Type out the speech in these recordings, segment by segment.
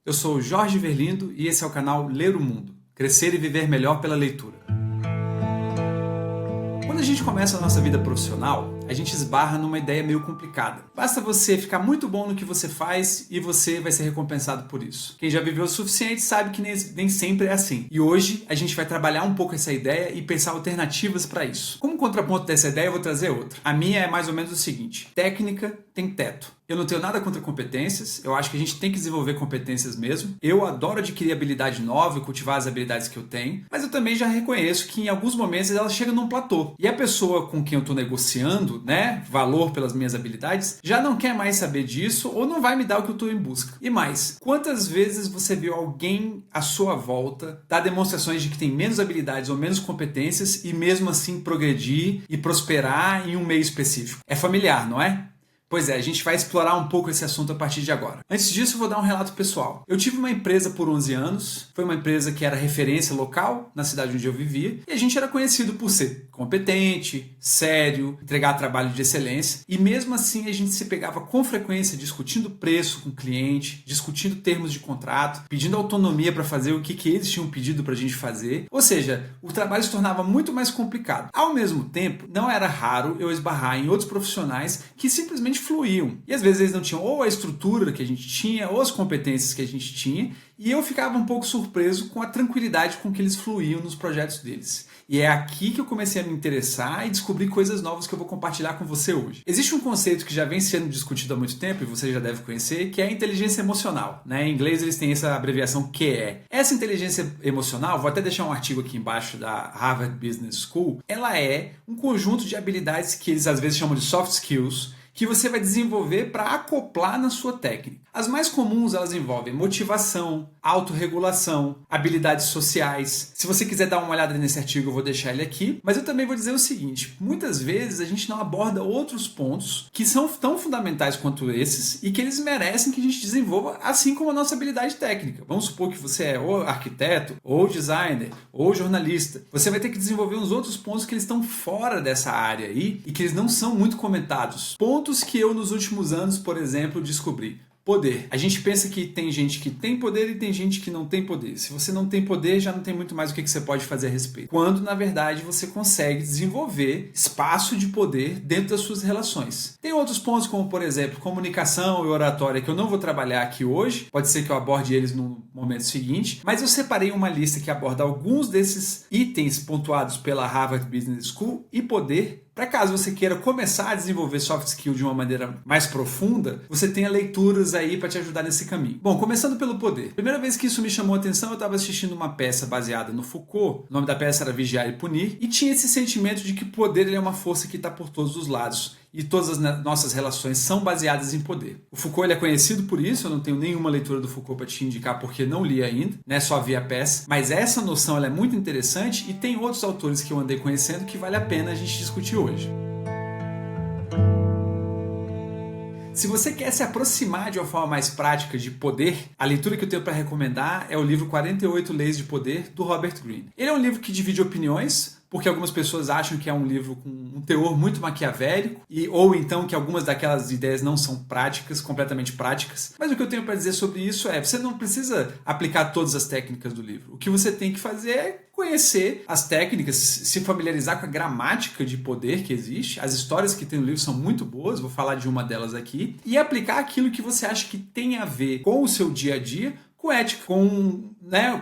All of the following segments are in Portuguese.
Eu sou o Jorge Verlindo e esse é o canal Ler o Mundo, crescer e viver melhor pela leitura. Quando a gente começa a nossa vida profissional, a gente esbarra numa ideia meio complicada. Basta você ficar muito bom no que você faz e você vai ser recompensado por isso. Quem já viveu o suficiente sabe que nem sempre é assim. E hoje a gente vai trabalhar um pouco essa ideia e pensar alternativas para isso. Como contraponto dessa ideia, eu vou trazer outra. A minha é mais ou menos o seguinte: técnica tem teto. Eu não tenho nada contra competências, eu acho que a gente tem que desenvolver competências mesmo. Eu adoro adquirir habilidade nova e cultivar as habilidades que eu tenho, mas eu também já reconheço que em alguns momentos ela chega num platô. E a pessoa com quem eu estou negociando, valor pelas minhas habilidades, já não quer mais saber disso ou não vai me dar o que eu estou em busca. E mais, quantas vezes você viu alguém à sua volta dar demonstrações de que tem menos habilidades ou menos competências e mesmo assim progredir e prosperar em um meio específico? É familiar, não é? Pois é, a gente vai explorar um pouco esse assunto a partir de agora. Antes disso, eu vou dar um relato pessoal. Eu tive uma empresa por 11 anos, foi uma empresa que era referência local na cidade onde eu vivia, e a gente era conhecido por ser competente, sério, entregar trabalho de excelência, e mesmo assim a gente se pegava com frequência discutindo preço com o cliente, discutindo termos de contrato, pedindo autonomia para fazer o que eles tinham pedido para a gente fazer, ou seja, o trabalho se tornava muito mais complicado. Ao mesmo tempo, não era raro eu esbarrar em outros profissionais que simplesmente fluíam. E às vezes eles não tinham ou a estrutura que a gente tinha, ou as competências que a gente tinha, e eu ficava um pouco surpreso com a tranquilidade com que eles fluíam nos projetos deles. E é aqui que eu comecei a me interessar e descobrir coisas novas que eu vou compartilhar com você hoje. Existe um conceito que já vem sendo discutido há muito tempo, e você já deve conhecer, que é a inteligência emocional. Em inglês eles têm essa abreviação QE. Essa inteligência emocional, vou até deixar um artigo aqui embaixo da Harvard Business School, ela é um conjunto de habilidades que eles às vezes chamam de soft skills, que você vai desenvolver para acoplar na sua técnica. As mais comuns elas envolvem motivação, autorregulação, habilidades sociais. Se você quiser dar uma olhada nesse artigo, eu vou deixar ele aqui. Mas eu também vou dizer o seguinte: muitas vezes a gente não aborda outros pontos que são tão fundamentais quanto esses e que eles merecem que a gente desenvolva, assim como a nossa habilidade técnica. Vamos supor que você é ou arquiteto, ou designer, ou jornalista. Você vai ter que desenvolver uns outros pontos que eles estão fora dessa área aí e que eles não são muito comentados. Pontos que eu nos últimos anos, por exemplo, descobri. Poder. A gente pensa que tem gente que tem poder e tem gente que não tem poder. Se você não tem poder, já não tem muito mais o que você pode fazer a respeito. Quando, na verdade, você consegue desenvolver espaço de poder dentro das suas relações. Tem outros pontos, como, por exemplo, comunicação e oratória, que eu não vou trabalhar aqui hoje. Pode ser que eu aborde eles no momento seguinte. Mas eu separei uma lista que aborda alguns desses itens pontuados pela Harvard Business School e poder, para caso você queira começar a desenvolver soft skill de uma maneira mais profunda, você tenha leituras aí para te ajudar nesse caminho. Bom, começando pelo poder. Primeira vez que isso me chamou a atenção, eu estava assistindo uma peça baseada no Foucault. O nome da peça era Vigiar e Punir, e tinha esse sentimento de que o poder é uma força que está por todos os lados. E todas as nossas relações são baseadas em poder. O Foucault ele é conhecido por isso, eu não tenho nenhuma leitura do Foucault para te indicar porque não li ainda, só vi a peça. Mas essa noção ela é muito interessante e tem outros autores que eu andei conhecendo que vale a pena a gente discutir hoje. Se você quer se aproximar de uma forma mais prática de poder, a leitura que eu tenho para recomendar é o livro 48 Leis de Poder, do Robert Greene. Ele é um livro que divide opiniões, porque algumas pessoas acham que é um livro com um teor muito maquiavélico, ou então que algumas daquelas ideias não são práticas, completamente práticas. Mas o que eu tenho para dizer sobre isso é: você não precisa aplicar todas as técnicas do livro. O que você tem que fazer é conhecer as técnicas, se familiarizar com a gramática de poder que existe. As histórias que tem no livro são muito boas, vou falar de uma delas aqui, e aplicar aquilo que você acha que tem a ver com o seu dia a dia, com ética, com um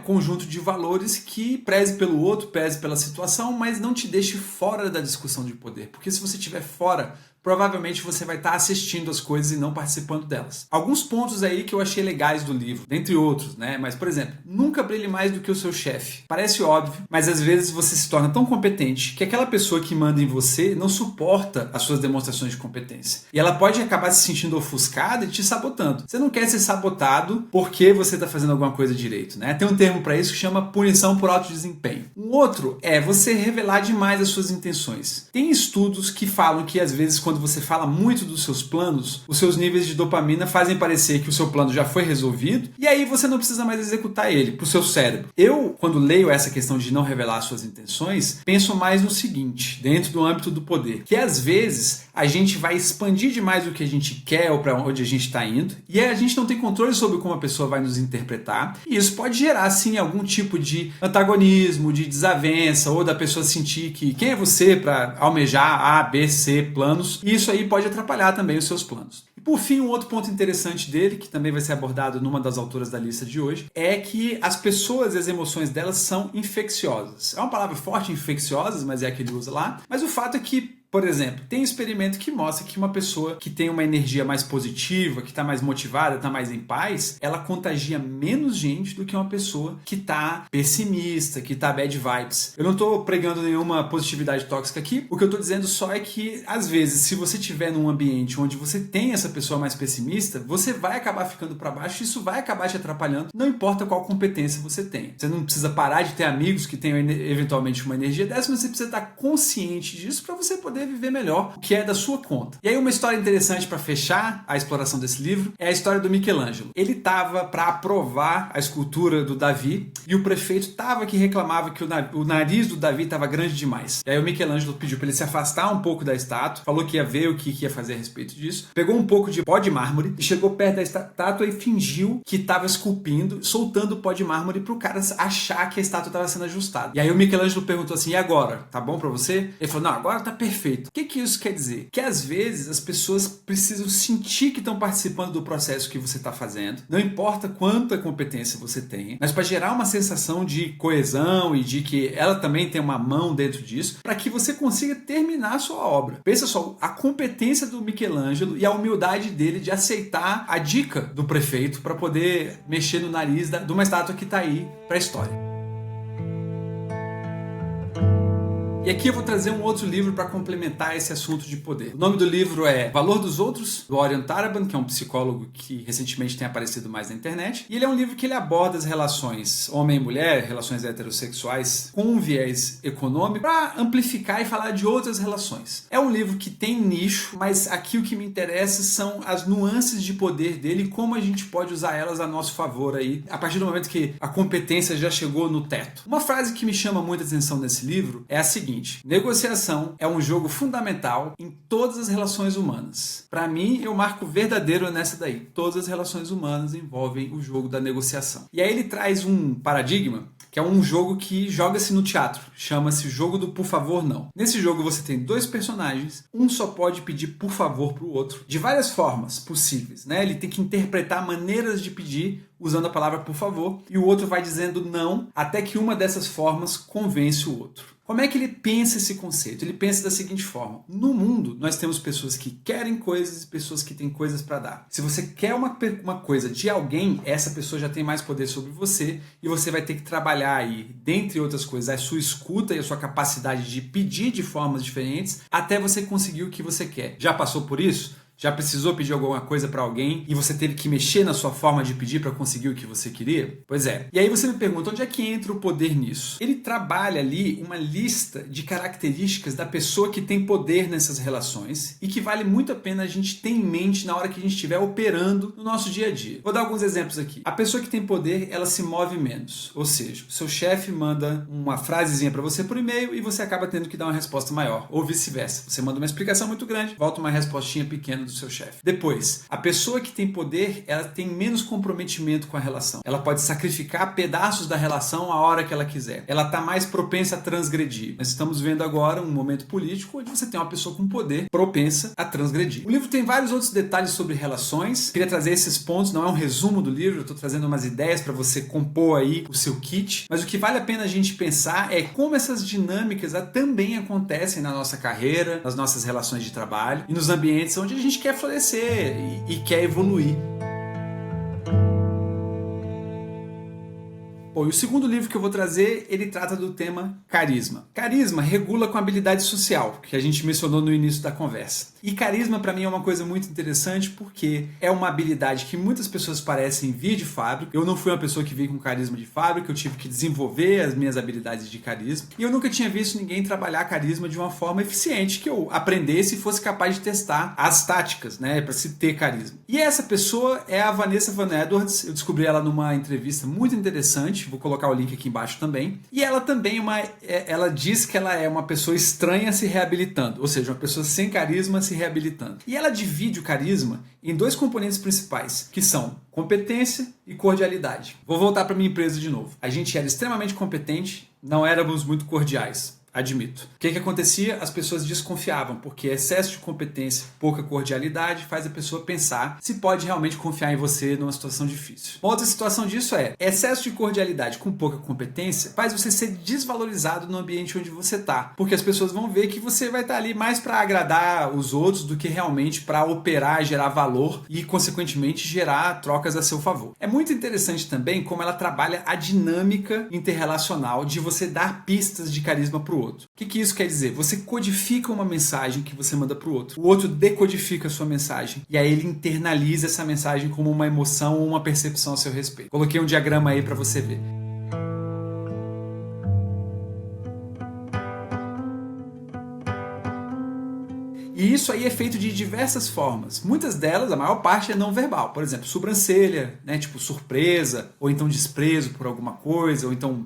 conjunto de valores que preze pelo outro, preze pela situação, mas não te deixe fora da discussão de poder. Porque se você estiver fora, provavelmente você vai estar assistindo as coisas e não participando delas. Alguns pontos aí que eu achei legais do livro, dentre outros, Mas, por exemplo, nunca brilhe mais do que o seu chefe. Parece óbvio, mas às vezes você se torna tão competente que aquela pessoa que manda em você não suporta as suas demonstrações de competência. E ela pode acabar se sentindo ofuscada e te sabotando. Você não quer ser sabotado porque você está fazendo alguma coisa direito, Tem um termo para isso que chama punição por alto desempenho. Um outro é você revelar demais as suas intenções. Tem estudos que falam que às vezes quando quando você fala muito dos seus planos, os seus níveis de dopamina fazem parecer que o seu plano já foi resolvido e aí você não precisa mais executar ele para o seu cérebro. Eu, quando leio essa questão de não revelar suas intenções, penso mais no seguinte, dentro do âmbito do poder, que às vezes a gente vai expandir demais o que a gente quer ou para onde a gente está indo e a gente não tem controle sobre como a pessoa vai nos interpretar e isso pode gerar, sim, algum tipo de antagonismo, de desavença ou da pessoa sentir que quem é você para almejar A, B, C planos e isso aí pode atrapalhar também os seus planos. E por fim, um outro ponto interessante dele, que também vai ser abordado numa das autoras da lista de hoje, é que as pessoas e as emoções delas são infecciosas. É uma palavra forte, infecciosas, mas é a que ele usa lá. Mas o fato é que, por exemplo, tem experimento que mostra que uma pessoa que tem uma energia mais positiva, que está mais motivada, está mais em paz, ela contagia menos gente do que uma pessoa que está pessimista, que está bad vibes. Eu não estou pregando nenhuma positividade tóxica aqui, o que eu estou dizendo só é que, às vezes, se você estiver num ambiente onde você tem essa pessoa mais pessimista, você vai acabar ficando para baixo e isso vai acabar te atrapalhando, não importa qual competência você tem. Você não precisa parar de ter amigos que tenham eventualmente uma energia dessa, mas você precisa estar consciente disso para você poder viver melhor o que é da sua conta. E aí uma história interessante para fechar a exploração desse livro é a história do Michelangelo. Ele estava para aprovar a escultura do Davi e o prefeito estava que reclamava que o nariz do Davi estava grande demais. E aí o Michelangelo pediu para ele se afastar um pouco da estátua, falou que ia ver o que ia fazer a respeito disso, pegou um pouco de pó de mármore e chegou perto da estátua e fingiu que estava esculpindo, soltando o pó de mármore para o cara achar que a estátua estava sendo ajustada. E aí o Michelangelo perguntou assim, e agora? Tá bom para você? Ele falou, não, agora tá perfeito. O que isso quer dizer? Que às vezes as pessoas precisam sentir que estão participando do processo que você está fazendo, não importa quanta competência você tem, mas para gerar uma sensação de coesão e de que ela também tem uma mão dentro disso, para que você consiga terminar a sua obra. Pensa só, a competência do Michelangelo e a humildade dele de aceitar a dica do prefeito para poder mexer no nariz de uma estátua que está aí para a história. E aqui eu vou trazer um outro livro para complementar esse assunto de poder. O nome do livro é Valor dos Outros, do Orion Taraban, que é um psicólogo que recentemente tem aparecido mais na internet. E ele é um livro que ele aborda as relações homem e mulher, relações heterossexuais, com um viés econômico, para amplificar e falar de outras relações. É um livro que tem nicho, mas aqui o que me interessa são as nuances de poder dele e como a gente pode usar elas a nosso favor aí, a partir do momento que a competência já chegou no teto. Uma frase que me chama muita atenção nesse livro é a seguinte: negociação é um jogo fundamental em todas as relações humanas. Para mim, eu marco verdadeiro nessa daí. Todas as relações humanas envolvem o jogo da negociação. E aí ele traz um paradigma que é um jogo que joga-se no teatro. Chama-se jogo do por favor não. Nesse jogo você tem dois personagens, um só pode pedir por favor para o outro, de várias formas possíveis, né? Ele tem que interpretar maneiras de pedir usando a palavra por favor, e o outro vai dizendo não, até que uma dessas formas convence o outro. Como é que ele pensa esse conceito? Ele pensa da seguinte forma: no mundo nós temos pessoas que querem coisas e pessoas que têm coisas para dar. Se você quer uma coisa de alguém, essa pessoa já tem mais poder sobre você e você vai ter que trabalhar aí, dentre outras coisas, a sua escuta e a sua capacidade de pedir de formas diferentes até você conseguir o que você quer. Já passou por isso? Já precisou pedir alguma coisa para alguém e você teve que mexer na sua forma de pedir para conseguir o que você queria? Pois é. E aí você me pergunta, onde é que entra o poder nisso? Ele trabalha ali uma lista de características da pessoa que tem poder nessas relações e que vale muito a pena a gente ter em mente na hora que a gente estiver operando no nosso dia a dia. Vou dar alguns exemplos aqui. A pessoa que tem poder, ela se move menos. Ou seja, o seu chefe manda uma frasezinha para você por e-mail e você acaba tendo que dar uma resposta maior. Ou vice-versa. Você manda uma explicação muito grande, volta uma respostinha pequena do seu chefe. Depois, a pessoa que tem poder, ela tem menos comprometimento com a relação. Ela pode sacrificar pedaços da relação a hora que ela quiser. Ela está mais propensa a transgredir. Nós estamos vendo agora um momento político onde você tem uma pessoa com poder propensa a transgredir. O livro tem vários outros detalhes sobre relações. Queria trazer esses pontos, não é um resumo do livro, eu estou trazendo umas ideias para você compor aí o seu kit. Mas o que vale a pena a gente pensar é como essas dinâmicas também acontecem na nossa carreira, nas nossas relações de trabalho e nos ambientes onde a gente quer florescer e quer evoluir. Bom, e o segundo livro que eu vou trazer, ele trata do tema carisma. Carisma regula com habilidade social, que a gente mencionou no início da conversa. E carisma para mim é uma coisa muito interessante porque é uma habilidade que muitas pessoas parecem vir de fábrica. Eu não fui uma pessoa que veio com carisma de fábrica, eu tive que desenvolver as minhas habilidades de carisma. E eu nunca tinha visto ninguém trabalhar carisma de uma forma eficiente, que eu aprendesse e fosse capaz de testar as táticas, né, para se ter carisma. E essa pessoa é a Vanessa Van Edwards. Eu descobri ela numa entrevista muito interessante. Vou colocar o link aqui embaixo também. E ela também ela diz que ela é uma pessoa estranha se reabilitando, ou seja, uma pessoa sem carisma se reabilitando. E ela divide o carisma em dois componentes principais, que são competência e cordialidade. Vou voltar para minha empresa de novo. A gente era extremamente competente, não éramos muito cordiais. Admito. O que acontecia? As pessoas desconfiavam, porque excesso de competência, pouca cordialidade faz a pessoa pensar se pode realmente confiar em você numa situação difícil. Uma outra situação disso é excesso de cordialidade com pouca competência faz você ser desvalorizado no ambiente onde você está, porque as pessoas vão ver que você vai estar ali mais para agradar os outros do que realmente para operar, gerar valor e, consequentemente, gerar trocas a seu favor. É muito interessante também como ela trabalha a dinâmica interrelacional de você dar pistas de carisma para o outro. O que isso quer dizer? Você codifica uma mensagem que você manda para o outro decodifica a sua mensagem, e aí ele internaliza essa mensagem como uma emoção ou uma percepção a seu respeito. Coloquei um diagrama aí para você ver. E isso aí é feito de diversas formas. Muitas delas, a maior parte é não verbal. Por exemplo, sobrancelha, né? Tipo surpresa, ou então desprezo por alguma coisa, ou então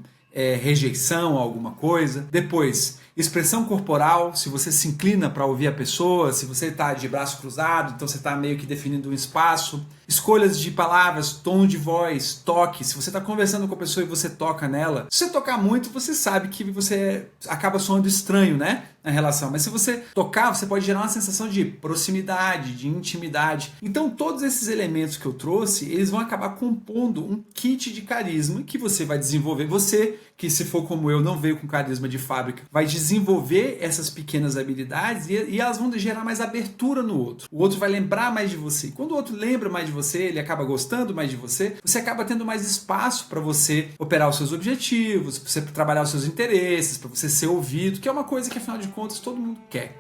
rejeição a alguma coisa. Depois, expressão corporal, se você se inclina para ouvir a pessoa, se você está de braço cruzado, então você está meio que definindo um espaço. Escolhas de palavras, tom de voz, toque. Se você está conversando com a pessoa e você toca nela, se você tocar muito, você sabe que você acaba soando estranho, né? Na relação. Mas se você tocar, você pode gerar uma sensação de proximidade, de intimidade. Então, todos esses elementos que eu trouxe, eles vão acabar compondo um kit de carisma que você vai desenvolver. Você, que se for como eu, não veio com carisma de fábrica, vai desenvolver essas pequenas habilidades e elas vão gerar mais abertura no outro. O outro vai lembrar mais de você. Quando o outro lembra mais de você, ele acaba gostando mais de você, você acaba tendo mais espaço para você operar os seus objetivos, para você trabalhar os seus interesses, para você ser ouvido, que é uma coisa que, afinal de contas, todo mundo quer.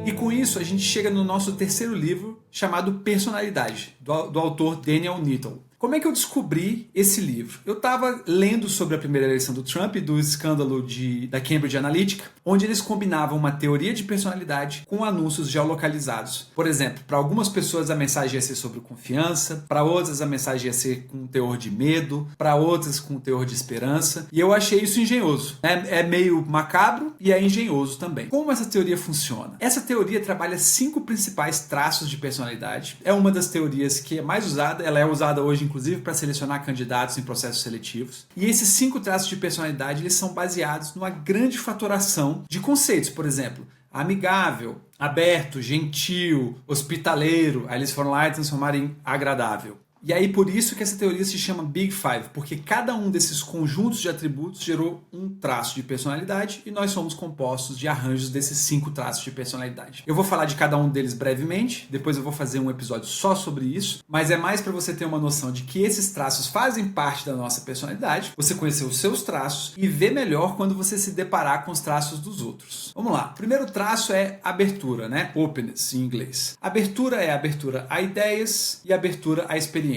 E com isso, a gente chega no nosso terceiro livro, chamado Personalidade, do autor Daniel Needle. Como é que eu descobri esse livro? Eu estava lendo sobre a primeira eleição do Trump e do escândalo da Cambridge Analytica, onde eles combinavam uma teoria de personalidade com anúncios geolocalizados. Por exemplo, para algumas pessoas a mensagem ia ser sobre confiança, para outras a mensagem ia ser com um teor de medo, para outras com um teor de esperança, e eu achei isso engenhoso. É meio macabro e é engenhoso também. Como essa teoria funciona? Essa teoria trabalha 5 principais traços de personalidade. É uma das teorias que é mais usada, ela é usada hoje inclusive para selecionar candidatos em processos seletivos. E esses 5 traços de personalidade eles são baseados numa grande fatoração de conceitos, por exemplo, amigável, aberto, gentil, hospitaleiro. Aí eles foram lá e transformaram em agradável. E aí por isso que essa teoria se chama Big Five, porque cada um desses conjuntos de atributos gerou um traço de personalidade e nós somos compostos de arranjos desses 5 traços de personalidade. Eu vou falar de cada um deles brevemente, depois eu vou fazer um episódio só sobre isso, mas é mais para você ter uma noção de que esses traços fazem parte da nossa personalidade, você conhecer os seus traços e ver melhor quando você se deparar com os traços dos outros. Vamos lá. O primeiro traço é abertura, né? Openness em inglês. Abertura é abertura a ideias e abertura a experiências.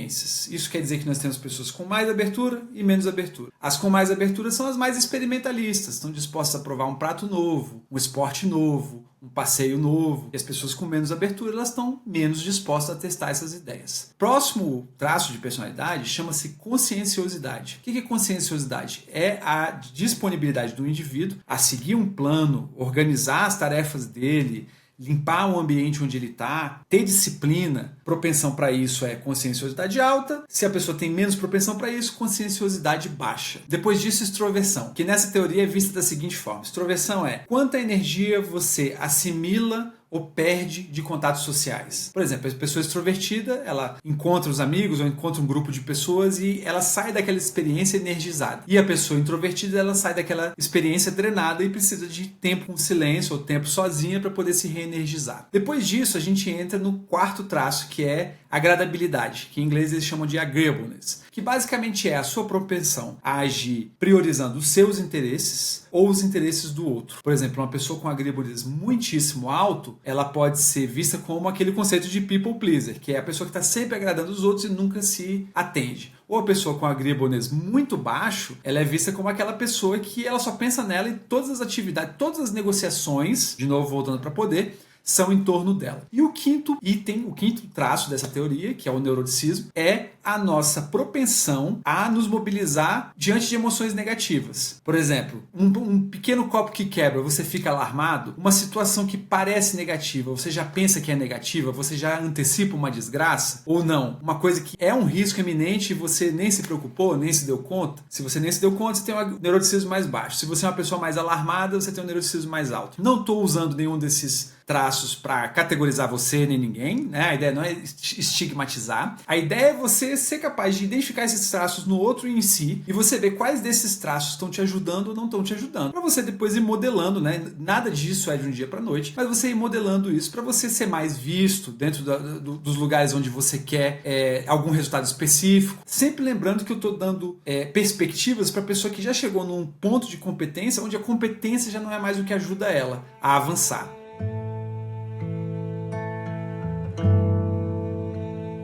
Isso quer dizer que nós temos pessoas com mais abertura e menos abertura. As com mais abertura são as mais experimentalistas, estão dispostas a provar um prato novo, um esporte novo, um passeio novo. E as pessoas com menos abertura, elas estão menos dispostas a testar essas ideias. Próximo traço de personalidade chama-se conscienciosidade. O que é conscienciosidade? É a disponibilidade do indivíduo a seguir um plano, organizar as tarefas dele, limpar o ambiente onde ele está, ter disciplina. Propensão para isso é conscienciosidade alta. Se a pessoa tem menos propensão para isso, conscienciosidade baixa. Depois disso, extroversão, que nessa teoria é vista da seguinte forma. Extroversão é quanta energia você assimila ou perde de contatos sociais. Por exemplo, a pessoa extrovertida, ela encontra os amigos ou encontra um grupo de pessoas e ela sai daquela experiência energizada. E a pessoa introvertida, ela sai daquela experiência drenada e precisa de tempo com silêncio ou tempo sozinha para poder se reenergizar. Depois disso, a gente entra no quarto traço, que é agradabilidade, que em inglês eles chamam de agreeableness, que basicamente é a sua propensão a agir priorizando os seus interesses ou os interesses do outro. Por exemplo, uma pessoa com agreeableness muitíssimo alto, ela pode ser vista como aquele conceito de people pleaser, que é a pessoa que está sempre agradando os outros e nunca se atende. Ou a pessoa com agreeableness muito baixo, ela é vista como aquela pessoa que ela só pensa nela e todas as atividades, todas as negociações, de novo voltando para poder, são em torno dela. E o quinto item, o quinto traço dessa teoria, que é o neuroticismo, é a nossa propensão a nos mobilizar diante de emoções negativas. Por exemplo, um pequeno copo que quebra, você fica alarmado, uma situação que parece negativa, você já pensa que é negativa, você já antecipa uma desgraça, ou não, uma coisa que é um risco iminente e você nem se preocupou, nem se deu conta. Se você nem se deu conta, você tem um neuroticismo mais baixo. Se você é uma pessoa mais alarmada, você tem um neuroticismo mais alto. Não estou usando nenhum desses traços para categorizar você nem ninguém, né? A ideia não é estigmatizar. A ideia é você ser capaz de identificar esses traços no outro e em si e você ver quais desses traços estão te ajudando ou não estão te ajudando. Para você depois ir modelando, né? Nada disso é de um dia para noite, mas você ir modelando isso para você ser mais visto dentro dos lugares onde você quer algum resultado específico. Sempre lembrando que eu estou dando perspectivas para a pessoa que já chegou num ponto de competência onde a competência já não é mais o que ajuda ela a avançar.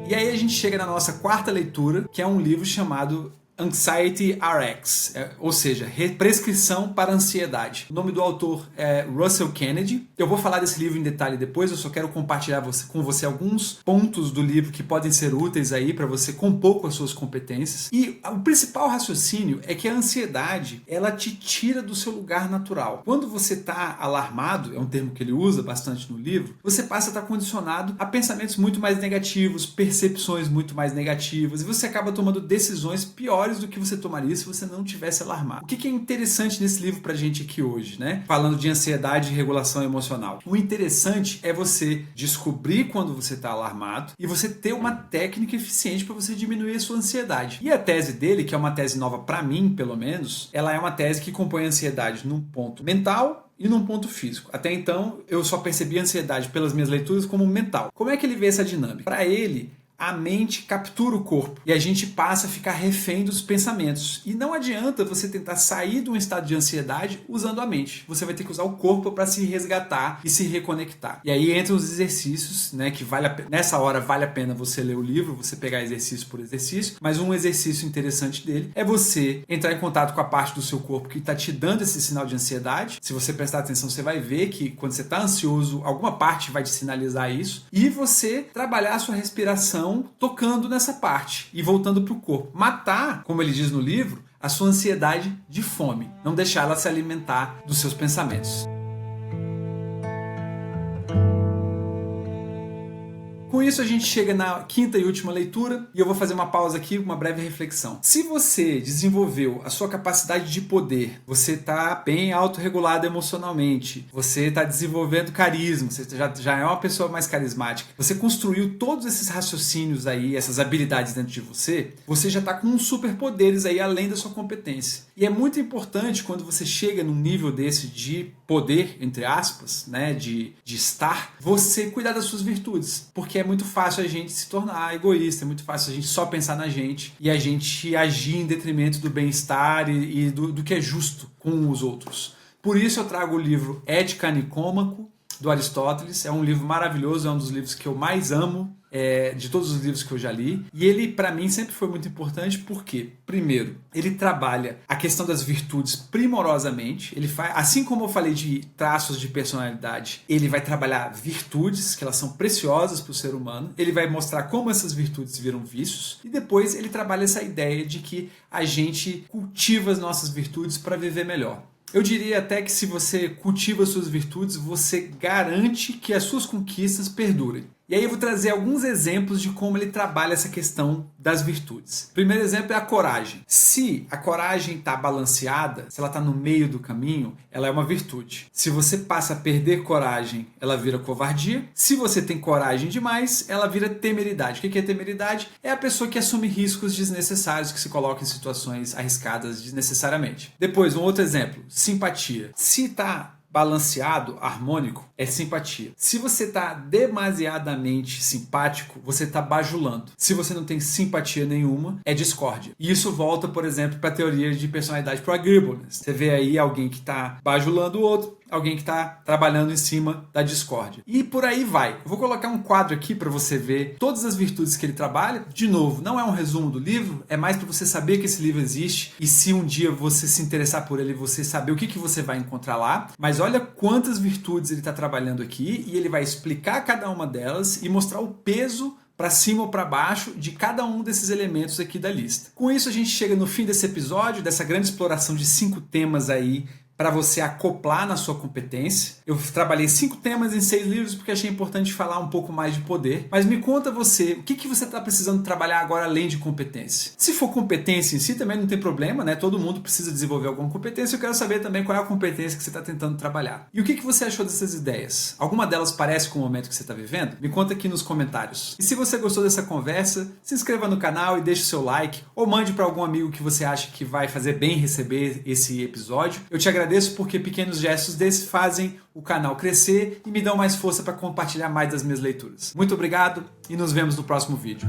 E aí a gente chega na nossa quarta leitura, que é um livro chamado Anxiety RX, ou seja, Prescrição para Ansiedade. O nome do autor é Russell Kennedy. Eu vou falar desse livro em detalhe depois, eu só quero compartilhar com você alguns pontos do livro que podem ser úteis aí para você compor com as suas competências. E o principal raciocínio é que a ansiedade, ela te tira do seu lugar natural. Quando você está alarmado, é um termo que ele usa bastante no livro, você passa a estar condicionado a pensamentos muito mais negativos, percepções muito mais negativas, e você acaba tomando decisões piores do que você tomaria se você não tivesse alarmado. O que é interessante nesse livro pra gente aqui hoje, né? Falando de ansiedade e regulação emocional. O interessante é você descobrir quando você está alarmado e você ter uma técnica eficiente para você diminuir a sua ansiedade. E a tese dele, que é uma tese nova para mim, pelo menos, ela é uma tese que compõe a ansiedade num ponto mental e num ponto físico. Até então, eu só percebi a ansiedade pelas minhas leituras como mental. Como é que ele vê essa dinâmica? Para ele, a mente captura o corpo e a gente passa a ficar refém dos pensamentos. E não adianta você tentar sair de um estado de ansiedade usando a mente. Você vai ter que usar o corpo para se resgatar e se reconectar. E aí entram os exercícios, né, que nessa hora vale a pena você ler o livro, você pegar exercício por exercício, mas um exercício interessante dele é você entrar em contato com a parte do seu corpo que está te dando esse sinal de ansiedade. Se você prestar atenção, você vai ver que quando você está ansioso, alguma parte vai te sinalizar isso, e você trabalhar a sua respiração tocando nessa parte e voltando para o corpo. Matar, como ele diz no livro, a sua ansiedade de fome. Não deixar ela se alimentar dos seus pensamentos. Com isso a gente chega na quinta e última leitura e eu vou fazer uma pausa aqui, uma breve reflexão. Se você desenvolveu a sua capacidade de poder, você está bem autorregulado emocionalmente, você está desenvolvendo carisma, você já é uma pessoa mais carismática, você construiu todos esses raciocínios aí, essas habilidades dentro de você, você já está com uns superpoderes aí além da sua competência. E é muito importante quando você chega num nível desse de poder, entre aspas, né, de estar, você cuidar das suas virtudes, porque é muito fácil a gente se tornar egoísta, é muito fácil a gente só pensar na gente e a gente agir em detrimento do bem-estar e do que é justo com os outros. Por isso eu trago o livro Ética Nicômaco, do Aristóteles. É um livro maravilhoso, é um dos livros que eu mais amo, de todos os livros que eu já li. E ele, para mim, sempre foi muito importante porque, primeiro, ele trabalha a questão das virtudes primorosamente. Ele faz, assim como eu falei de traços de personalidade, ele vai trabalhar virtudes, que elas são preciosas para o ser humano. Ele vai mostrar como essas virtudes viram vícios. E depois ele trabalha essa ideia de que a gente cultiva as nossas virtudes para viver melhor. Eu diria até que se você cultiva suas virtudes, você garante que as suas conquistas perdurem. E aí eu vou trazer alguns exemplos de como ele trabalha essa questão das virtudes. O primeiro exemplo é a coragem. Se a coragem está balanceada, se ela está no meio do caminho, ela é uma virtude. Se você passa a perder coragem, ela vira covardia. Se você tem coragem demais, ela vira temeridade. O que é temeridade? É a pessoa que assume riscos desnecessários, que se coloca em situações arriscadas desnecessariamente. Depois, um outro exemplo, simpatia. Se está balanceado, harmônico, é simpatia. Se você está demasiadamente simpático, você está bajulando. Se você não tem simpatia nenhuma, é discórdia. E isso volta, por exemplo, para a teoria de personalidade pro agreeableness. Você vê aí alguém que está bajulando o outro, alguém que está trabalhando em cima da discórdia. E por aí vai. Eu vou colocar um quadro aqui para você ver todas as virtudes que ele trabalha. De novo, não é um resumo do livro, é mais para você saber que esse livro existe e se um dia você se interessar por ele, você saber o que você vai encontrar lá. Mas olha quantas virtudes ele está trabalhando aqui e ele vai explicar cada uma delas e mostrar o peso para cima ou para baixo de cada um desses elementos aqui da lista. Com isso a gente chega no fim desse episódio, dessa grande exploração de 5 temas aí para você acoplar na sua competência. Eu trabalhei 5 temas em 6 livros porque achei importante falar um pouco mais de poder. Mas me conta você, o que você está precisando trabalhar agora além de competência? Se for competência em si, também não tem problema, né? Todo mundo precisa desenvolver alguma competência. Eu quero saber também qual é a competência que você está tentando trabalhar. E o que você achou dessas ideias? Alguma delas parece com o momento que você está vivendo? Me conta aqui nos comentários. E se você gostou dessa conversa, se inscreva no canal e deixe o seu like, ou mande para algum amigo que você acha que vai fazer bem receber esse episódio. Eu te agradeço porque pequenos gestos desses fazem o canal crescer e me dão mais força para compartilhar mais das minhas leituras. Muito obrigado e nos vemos no próximo vídeo.